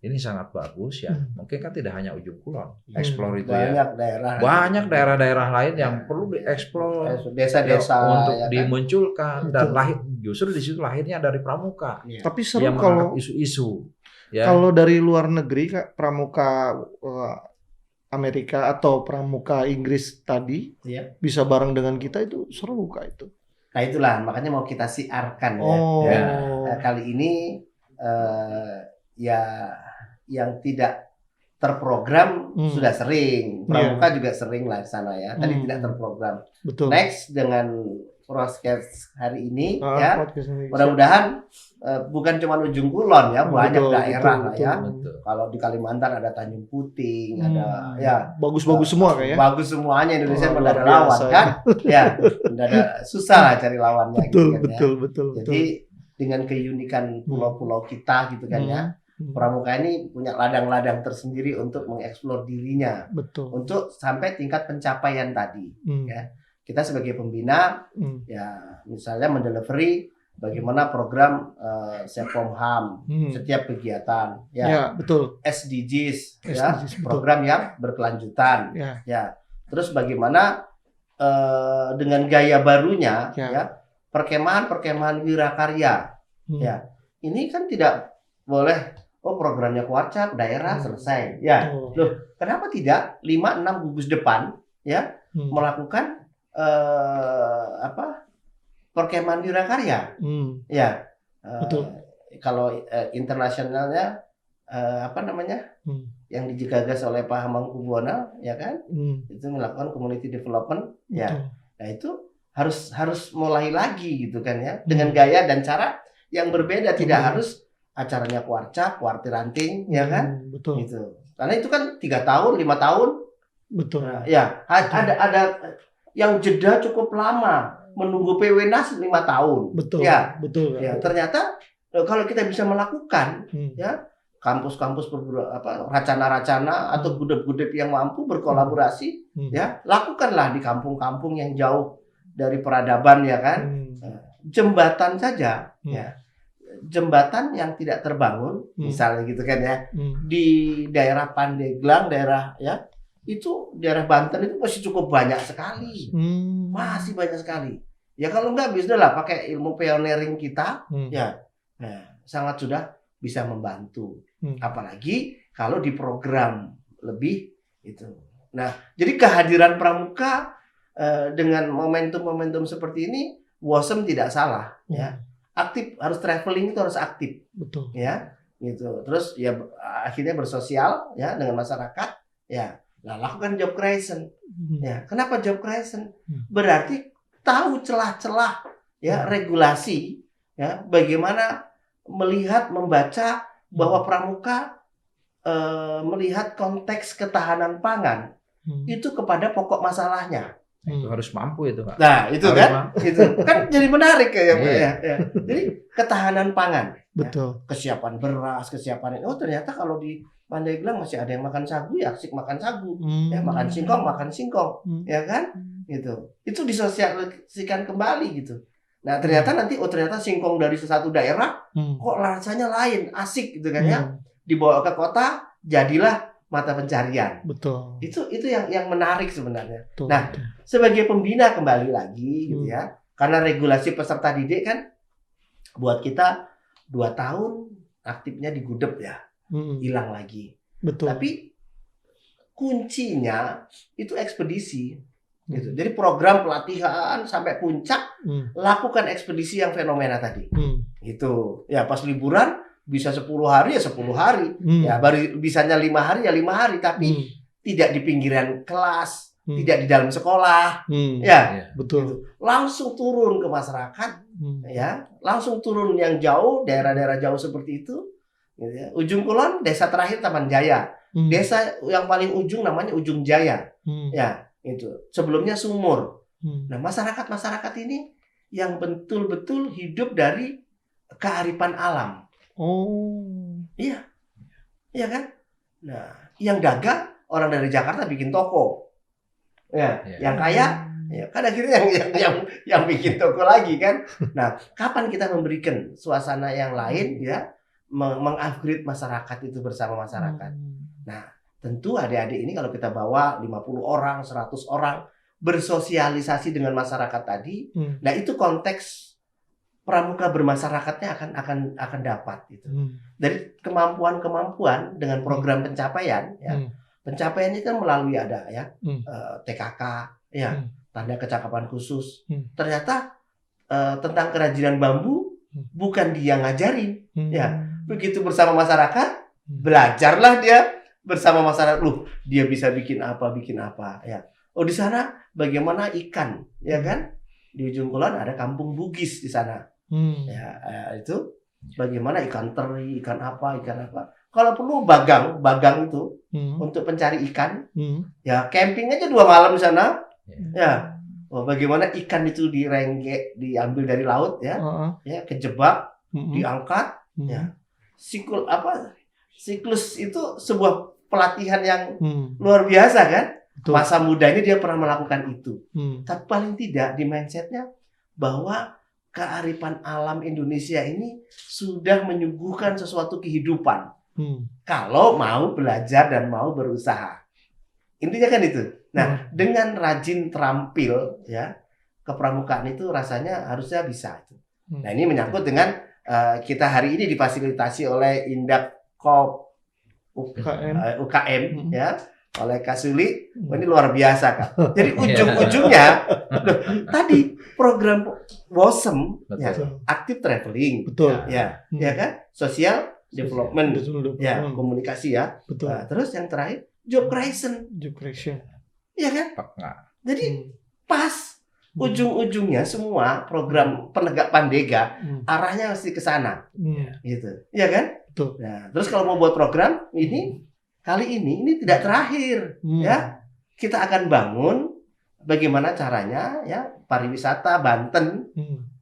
ini sangat bagus ya. Mungkin kan tidak hanya Ujung Kulon, eksplor itu banyak daerah-daerah lain yang perlu dieksplor, desa-desa untuk dimunculkan dan justru di situ lahirnya dari pramuka. Tapi seru kalau isu-isu. Ya. Kalau dari luar negeri Kak, pramuka Amerika atau pramuka Inggris tadi bisa bareng dengan kita, itu seru Kak itu. Nah itulah makanya mau kita siarkan kali ini yang tidak terprogram sudah sering, pramuka juga sering lah di sana ya. Tadi tidak terprogram. Betul. Next dengan podcast hari ini mudah-mudahan bukan cuma Ujung Kulon ya, banyak daerah lah ya. Kalau di Kalimantan ada Tanjung Puting, ada ya bagus-bagus semua kayak. Bagus semuanya, Indonesia mendadak lawan kan? Ya, mendadak susah lah cari lawannya betul. Jadi dengan keunikan pulau-pulau kita gitu kan ya. Pramuka ini punya ladang-ladang tersendiri untuk mengeksplor dirinya. Betul. Untuk sampai tingkat pencapaian tadi ya. Kita sebagai pembina ya misalnya mendelivery bagaimana program Sefomham setiap kegiatan ya betul. SDGs ya, program yang berkelanjutan ya. Terus bagaimana dengan gaya barunya ya perkemahan wirakarya ya. Ini kan tidak boleh programnya Kuarcap daerah selesai ya. Loh, kenapa tidak 5-6 gugus depan ya melakukan perkemahan wirakarya ya. Kalau internasionalnya yang digagas oleh Pak Hamengkubuwono ya kan, itu melakukan community development ya. Nah itu harus mulai lagi gitu kan ya, dengan gaya dan cara yang berbeda. Tidak harus acaranya Kuarcap, Kuarti Ranting ya kan, gitu. Karena itu kan 3 tahun 5 tahun ya. Ada yang jeda cukup lama menunggu PWNAS 5 tahun. Betul. Ya. Ternyata kalau kita bisa melakukan ya kampus-kampus racana-racana atau gudep-gudep yang mampu berkolaborasi ya, lakukanlah di kampung-kampung yang jauh dari peradaban ya kan. Jembatan saja ya. Jembatan yang tidak terbangun misalnya gitu kan ya. Di daerah Pandeglang, daerah ya itu daerah Banten itu masih cukup banyak sekali, masih banyak sekali. Ya kalau enggak bisa lah pakai ilmu pioneering kita, ya sangat sudah bisa membantu. Apalagi kalau diprogram lebih itu. Nah, jadi kehadiran pramuka dengan momentum-momentum seperti ini, WOSM tidak salah, ya. Aktif, harus traveling itu harus aktif, betul, ya, gitu. Terus ya akhirnya bersosial, ya, dengan masyarakat, ya. Nah, lakukan job creation. Ya, kenapa job creation? Berarti tahu celah-celah ya regulasi, ya, bagaimana melihat, membaca bahwa pramuka melihat konteks ketahanan pangan itu kepada pokok masalahnya. Itu harus mampu itu, Pak. Nah, itu harus kan mampu. Itu kan jadi menarik ya, Pak, ya. Jadi ketahanan pangan, betul. Ya, kesiapan beras, kesiapan, oh ternyata kalau di Pandeglang masih ada yang makan sagu, ya asik makan sagu, ya makan singkong, ya kan? Gitu. Itu disosialisasikan kembali gitu. Nah ternyata ternyata singkong dari satu daerah kok rasanya lain, asik gitu kan ya. Dibawa ke kota, jadilah mata pencarian. Betul. Itu yang menarik sebenarnya. Betul, nah, sebagai pembina kembali lagi gitu ya. Karena regulasi peserta didik kan buat kita 2 tahun aktifnya di Gudep ya. Hilang lagi. Betul. Tapi kuncinya itu ekspedisi gitu. Jadi program pelatihan sampai puncak lakukan ekspedisi yang fenomena tadi. Gitu. Ya pas liburan bisa 10 hari ya 10 hari. Ya baru bisanya 5 hari ya 5 hari tapi tidak di pinggiran kelas, tidak di dalam sekolah. Ya, betul. Gitu. Langsung turun ke masyarakat ya, langsung turun yang jauh, daerah-daerah jauh seperti itu. Gitu ya. Ujung Kulon, desa terakhir Taman Jaya. Desa yang paling ujung namanya Ujung Jaya. Ya, itu. Sebelumnya Sumur. Nah, masyarakat ini yang betul-betul hidup dari kearifan alam. Iya. Iya kan? Nah, yang dagang orang dari Jakarta bikin toko. Ya, yang kaya ya kan akhirnya yang bikin toko lagi kan. Nah, kapan kita memberikan suasana yang lain ya, mengupgrade masyarakat itu bersama masyarakat. Nah, tentu adik-adik ini kalau kita bawa 50 orang, 100 orang bersosialisasi dengan masyarakat tadi, nah itu konteks pramuka bermasyarakatnya akan dapat gitu. Dari kemampuan dengan program pencapaian ya. Pencapaian ini kan melalui ada ya TKK ya, tanda kecakapan khusus. Ternyata tentang kerajinan bambu bukan dia ngajarin ya. Begitu bersama masyarakat, belajarlah dia bersama masyarakat. Dia bisa bikin apa ya. Oh di sana bagaimana ikan ya kan? Di Ujung Kulon ada kampung Bugis di sana. Ya, itu bagaimana ikan teri, ikan apa. Kalau perlu bagang itu untuk pencari ikan. Ya camping aja 2 malam di sana. Ya, bagaimana ikan itu direngge, diambil dari laut ya, ya kejebak, diangkat. Ya, siklus itu sebuah pelatihan yang luar biasa kan. Masa mudanya dia pernah melakukan itu. Tapi paling tidak di mindsetnya bahwa kearifan alam Indonesia ini sudah menyuguhkan sesuatu kehidupan. Kalau mau belajar dan mau berusaha. Intinya kan itu. Nah, dengan rajin terampil ya, kepramukaan itu rasanya harusnya bisa. Nah, ini menyangkut dengan kita hari ini difasilitasi oleh Indakop UKM ya, oleh Kak Suli. Ini luar biasa Kak. Jadi ujung-ujungnya tadi program WOSM ya, aktif traveling. Ya kan? Social development. Ya, komunikasi ya. Nah, terus yang terakhir job creation. Iya kan? Jadi pas ujung-ujungnya semua program penegak Pandega arahnya mesti ke sana. Gitu. Iya kan? Nah, terus kalau mau buat program ini kali ini tidak terakhir ya. Kita akan bangun bagaimana caranya ya pariwisata Banten.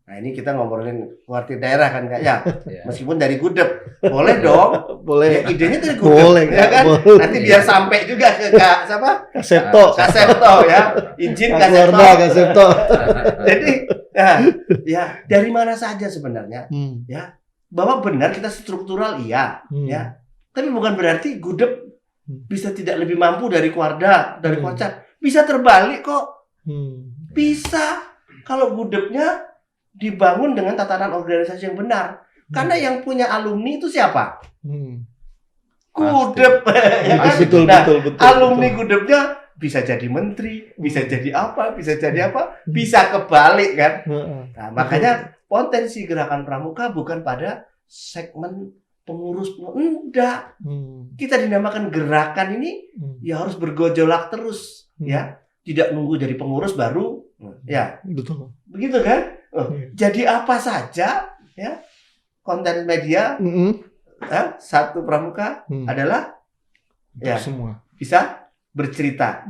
Nah, ini kita ngobrolin kuartir daerah kan Kak ya. Meskipun dari Gudep. Boleh dong. Boleh. Ya, idenya dari Gudep ya kan. Nanti biar sampai juga ke Kak siapa? Kasepto ya. Izin Kasepto. Jadi ya dari mana saja sebenarnya ya. Bahwa benar kita struktural ya. Tapi bukan berarti Gudep bisa tidak lebih mampu dari Kuarda, dari Kocar. Bisa terbalik kok. Bisa kalau Gudepnya dibangun dengan tatanan organisasi yang benar. Karena yang punya alumni itu siapa? Gudep. Ya kan? Betul. Alumni Gudepnya bisa jadi menteri, bisa jadi apa, bisa kebalik kan. Nah, makanya potensi gerakan pramuka bukan pada segmen pengurus, enggak. Kita dinamakan gerakan ini ya harus bergojolak terus ya. Tidak nunggu jadi pengurus baru ya. Betul. Begitu kan? Jadi apa saja ya konten media satu pramuka adalah ya semua bisa bercerita.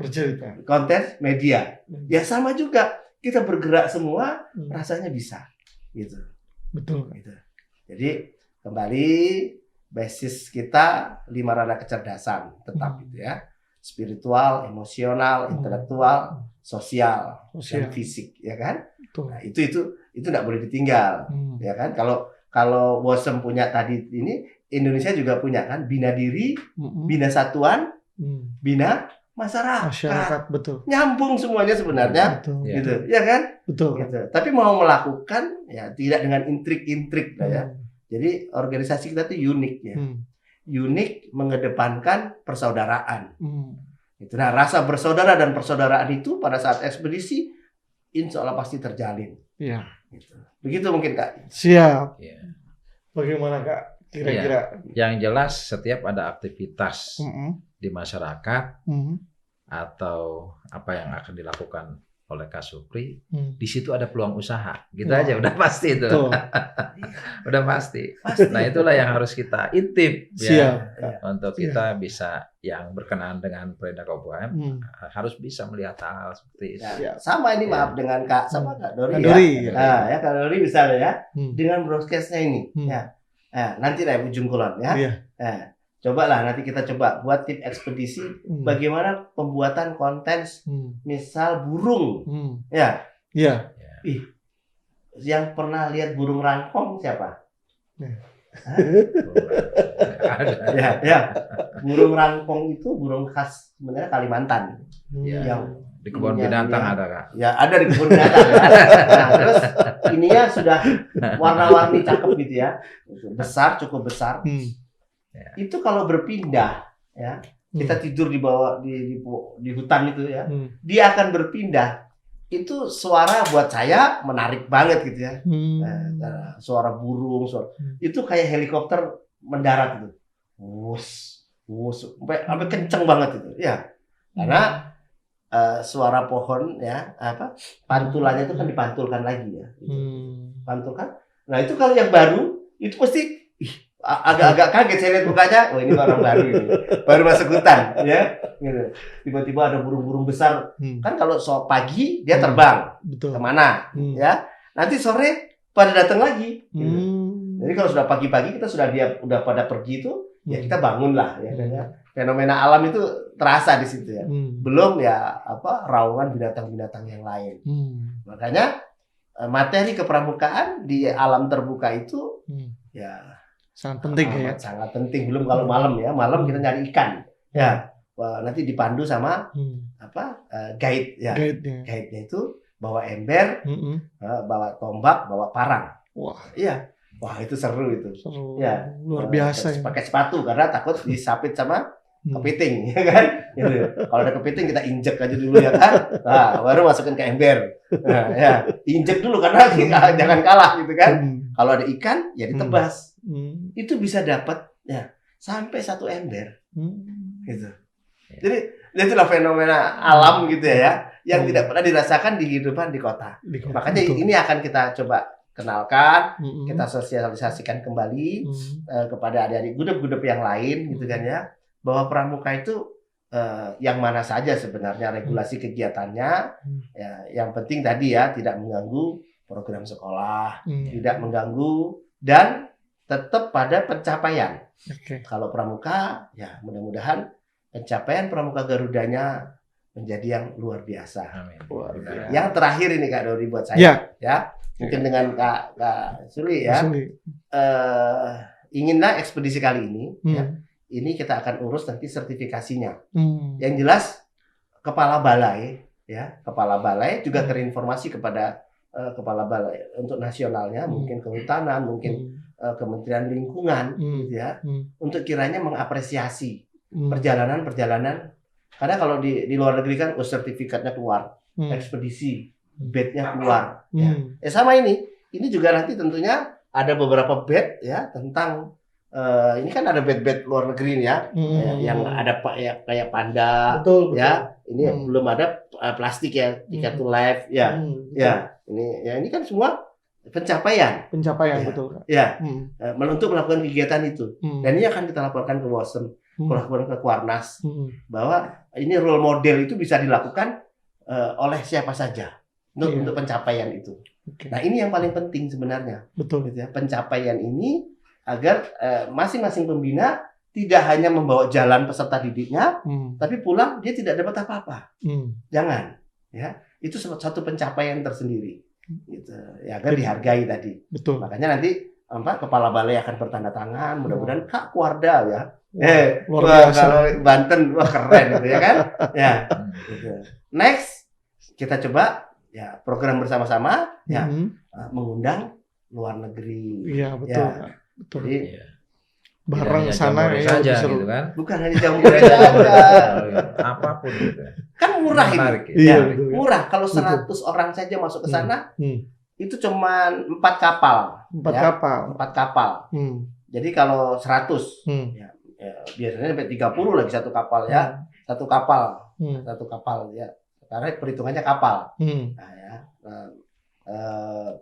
Konten media ya sama juga kita bergerak semua rasanya bisa gitu. Betul. Gitu. Jadi kembali basis kita 5 ranah kecerdasan tetap gitu ya. Spiritual, emosional, intelektual, sosial, dan fisik, ya kan? Nah, itu enggak boleh ditinggal, ya kan? Kalau WOSM punya tadi ini, Indonesia juga punya kan, bina diri, bina satuan, bina masyarakat. Betul. Nyambung semuanya sebenarnya, gitu, ya kan? Betul. Gitu. Tapi mau melakukan ya tidak dengan intrik-intrik lah ya. Jadi organisasi kita tuh unik ya. Unik mengedepankan persaudaraan. Itu. Nah, rasa bersaudara dan persaudaraan itu pada saat ekspedisi insya Allah pasti terjalin. Iya. Gitu. Begitu mungkin Kak. Siap. Ya. Bagaimana Kak? Kira-kira. Ya. Yang jelas setiap ada aktivitas di masyarakat atau apa yang akan dilakukan oleh Kak Supri, di situ ada peluang usaha, gitu aja udah pasti itu. Udah pasti. Nah itulah yang harus kita intip ya, untuk kita bisa yang berkenaan dengan perintah KUPM harus bisa melihat hal seperti itu. Ya, sama ini maaf dengan Kak sama Kak Dori ya. Nah, ya Kak Dori misalnya ya dengan broadcastnya ini ya. Nah, nanti lah ujung kulon ya. Nah, cobalah nanti kita coba buat tip ekspedisi bagaimana pembuatan konten misal burung. Ya. Iya. Ih. Yang pernah lihat burung rangkong siapa? Ya. Burung rangkong itu burung khas sebenarnya Kalimantan. Yang di kebun binatang ada Kak. Ya, ada di kebun binatang ya. Nah, terus ininya sudah warna-warni cakep gitu ya. Besar, cukup besar. Itu kalau berpindah ya, kita tidur di bawah di hutan itu ya, dia akan berpindah. Itu suara buat saya menarik banget gitu ya. Suara burung, itu kayak helikopter mendarat gitu. Sampai kenceng banget itu ya. Karena suara pohon ya, pantulannya itu kan dipantulkan lagi ya. Pantulkan. Nah, itu kalau yang baru itu pasti agak-agak kaget saya lihat mukanya, oh ini orang baru ini, baru masuk hutan, ya. Gitu. Tiba-tiba ada burung-burung besar, kan kalau pagi dia terbang kemana, ya. Nanti sore pada datang lagi. Gitu. Jadi kalau sudah pagi-pagi kita udah pada pergi itu, ya kita bangun lah, ya. Fenomena alam itu terasa di situ ya. Belum ya raungan binatang-binatang yang lain. Makanya materi kepramukaan di alam terbuka itu, ya. Sangat penting ya. Sangat penting. Belum kalau malam ya. Malam kita nyari ikan. Ya. Wah, nanti dipandu sama guide ya. Guide-nya itu bawa ember, bawa tombak, bawa parang. Wah, iya. Wah, itu seru itu. Ya. Luar biasa. Pakai sepatu karena takut disapit sama kepiting, ya kan? Gitu. Kalau ada kepiting kita injek aja dulu ya kan. Nah, baru masukin ke ember. Nah, ya, injek dulu karena jangan kalah gitu kan. Kalau ada ikan ya ditebas. Itu bisa dapat ya sampai 1 ember. Gitu. Jadi itulah fenomena alam gitu ya yang tidak pernah dirasakan di kehidupan di kota. Makanya ini akan kita coba kenalkan, kita sosialisasikan kembali kepada adik-adik gudep-gudep yang lain gitu kan ya. Bahwa pramuka itu yang mana saja sebenarnya regulasi kegiatannya, ya, yang penting tadi ya tidak mengganggu program sekolah, tidak mengganggu dan tetap pada pencapaian. Kalau pramuka, ya mudah-mudahan pencapaian pramuka Garudanya menjadi yang luar biasa. Amin. Yang terakhir ini Kak Dori buat saya, ya mungkin dengan Kak Suli ya, inginlah ekspedisi kali ini. Ya, ini kita akan urus nanti sertifikasinya. Yang jelas kepala balai juga terinformasi kepada kepala balai untuk nasionalnya, mungkin kehutanan, mungkin Kementerian Lingkungan, gitu ya, untuk kiranya mengapresiasi perjalanan. Karena kalau di luar negeri kan sertifikatnya keluar, ekspedisi bednya keluar. Ya. Sama ini juga nanti tentunya ada beberapa bed ya tentang ini kan ada bed luar negeri ya, yang ada kayak panda, betul. Ya. Ini belum ada plastik ya, tiket to life ya, ya. Ini kan semua pencapaian ya, betul. Ya, untuk melakukan kegiatan itu, dan ini akan kita laporkan ke WOSM, laporkan ke Kuarnas, bahwa ini role model itu bisa dilakukan oleh siapa saja untuk pencapaian itu. Nah ini yang paling penting sebenarnya, betul. Gitu ya. Pencapaian ini agar masing-masing pembina tidak hanya membawa jalan peserta didiknya, tapi pulang dia tidak dapat apa-apa. Jangan, ya. Itu satu pencapaian tersendiri, gitu. Ya, agar dihargai tadi. Betul. Makanya nanti kepala balai akan bertanda tangan. Mudah-mudahan Kak Kuarda ya. Luar biasa. Kalau Banten, wah keren gitu ya kan? Ya. Gitu. Next, kita coba ya program bersama-sama ya mengundang luar negeri. Iya betul. Ya. Betul. Jadi, bareng sana ya lebih saja seru. gitu kan. bukan hanya Jambore saja. Apapun gitu. Kan murah ini. Menarik, ya. Iya, Ya, betul. murah kalau Betul. 100 orang saja masuk ke sana, Hmm. itu cuma 4 kapal. 4 ya. kapal. 4 kapal. Jadi kalau 100 ya, biasanya sampai 30 lagi satu kapal ya. Satu kapal. Satu kapal ya. Karena perhitungannya kapal. Nah, ya.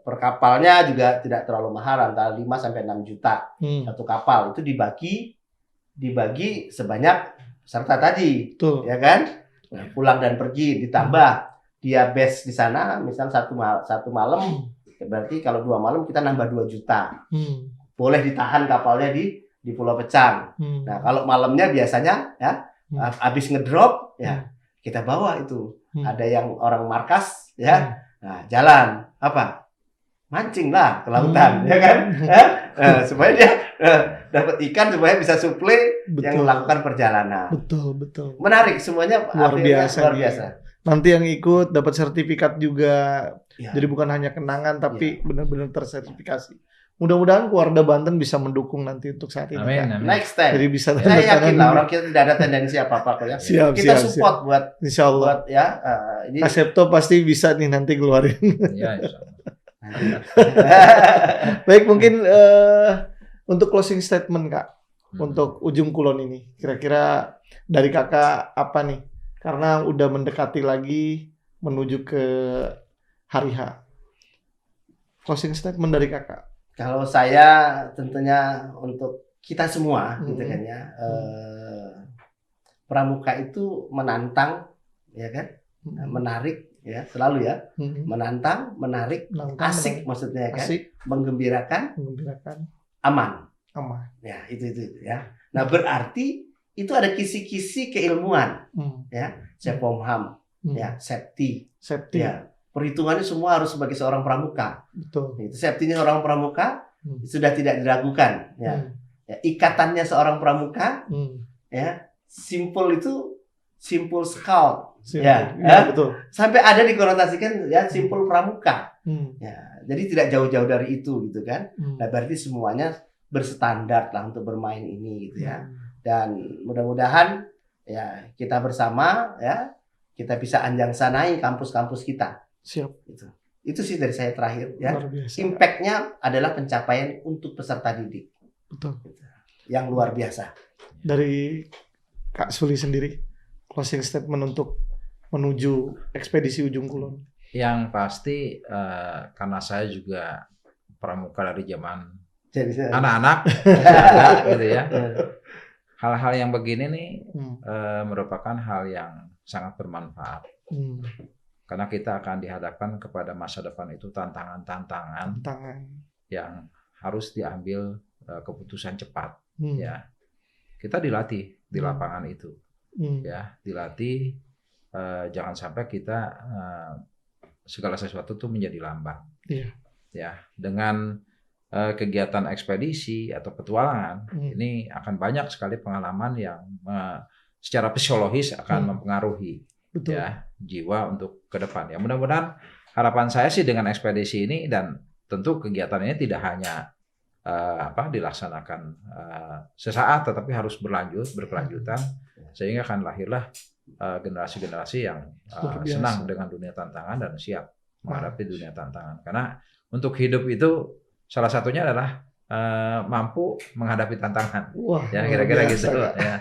Per kapalnya juga tidak terlalu mahal, antara 5 sampai 6 juta satu kapal. Itu dibagi sebanyak peserta tadi. Betul. Ya kan? Nah, pulang dan pergi ditambah dia base di sana misal satu malam, berarti kalau 2 malam kita nambah 2 juta. Boleh ditahan kapalnya di Pulau Pecang. Nah, kalau malamnya biasanya ya habis ngedrop ya kita bawa itu. Ada yang orang markas ya. Nah, jalan apa? Mancing lah ke lautan, ya kan? Supaya dia dapat ikan supaya bisa suplai yang melakukan perjalanan. Betul, betul. Menarik semuanya, Luar biasa. Luar biasa. Nanti yang ikut dapat sertifikat juga. Ya. Jadi bukan hanya kenangan tapi benar-benar tersertifikasi. Mudah-mudahan Kuarda Banten bisa mendukung nanti untuk saat ini. Amin, Kak. amin. Next time. Jadi bisa Saya yakin lah orang kita tidak ada tendensi apa-apa kok ya. Siap, Kita siap, support buat Insya Allah. ya ini Kasepto pasti bisa nih nanti keluarin. Ya, insya Allah. Baik, mungkin untuk closing statement Kak, untuk Ujung Kulon ini, kira-kira dari Kakak apa nih? Karena udah mendekati lagi menuju ke hari H. Closing statement dari Kakak. Kalau saya tentunya untuk kita semua gitu kan ya. Pramuka itu menantang ya kan? Menarik ya, selalu ya. Menantang, menarik, asik maksudnya kan. Asik, menggembirakan, aman. Ya, itu ya. Nah, berarti itu ada kisi-kisi keilmuan. Ya, Sepomham, ya, safety. Ya. Perhitungannya semua harus sebagai seorang pramuka. Betul. Itu safety-nya seorang pramuka sudah tidak diragukan. Ya. Ikatannya seorang pramuka, ya, simple scout. Ya, betul. Sampai ada dikonotasikan ya simple pramuka. Ya, jadi tidak jauh-jauh dari itu gitu kan. Nah, berarti semuanya berstandar lah untuk bermain ini gitu ya. Dan mudah-mudahan ya kita bersama ya kita bisa anjang sanai kampus-kampus kita. Siap. Itu sih dari saya terakhir ya. Impact-nya adalah pencapaian untuk peserta didik. Betul. Yang luar biasa. Dari Kak Suli sendiri, closing statement untuk menuju ekspedisi Ujung Kulon. Yang pasti karena saya juga pramuka dari zaman anak-anak gitu ya. Hal-hal yang begini nih merupakan hal yang sangat bermanfaat. Karena kita akan dihadapkan kepada masa depan itu tantangan yang harus diambil keputusan cepat. Ya, kita dilatih di lapangan itu, ya dilatih jangan sampai kita segala sesuatu tuh menjadi lambat. Ya, dengan kegiatan ekspedisi atau petualangan ini akan banyak sekali pengalaman yang secara fisiologis akan mempengaruhi. Betul. Ya jiwa untuk ke depan ya. Mudah-mudahan harapan saya sih dengan ekspedisi ini dan tentu kegiatan ini tidak hanya dilaksanakan sesaat tetapi harus berkelanjutan sehingga akan lahirlah generasi-generasi yang senang dengan dunia tantangan dan siap menghadapi dunia tantangan. Karena untuk hidup itu salah satunya adalah mampu menghadapi tantangan. Wah, ya kira-kira gitu ya.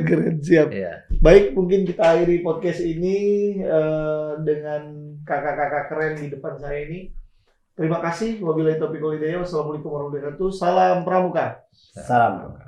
Keren siap. Ya. Baik, mungkin kita akhiri podcast ini dengan kakak-kakak keren di depan saya ini. Terima kasih. Wabillahi taufiq wal hidayah. Wassalamualaikum warahmatullahi wabarakatuh. Salam Pramuka. Salam.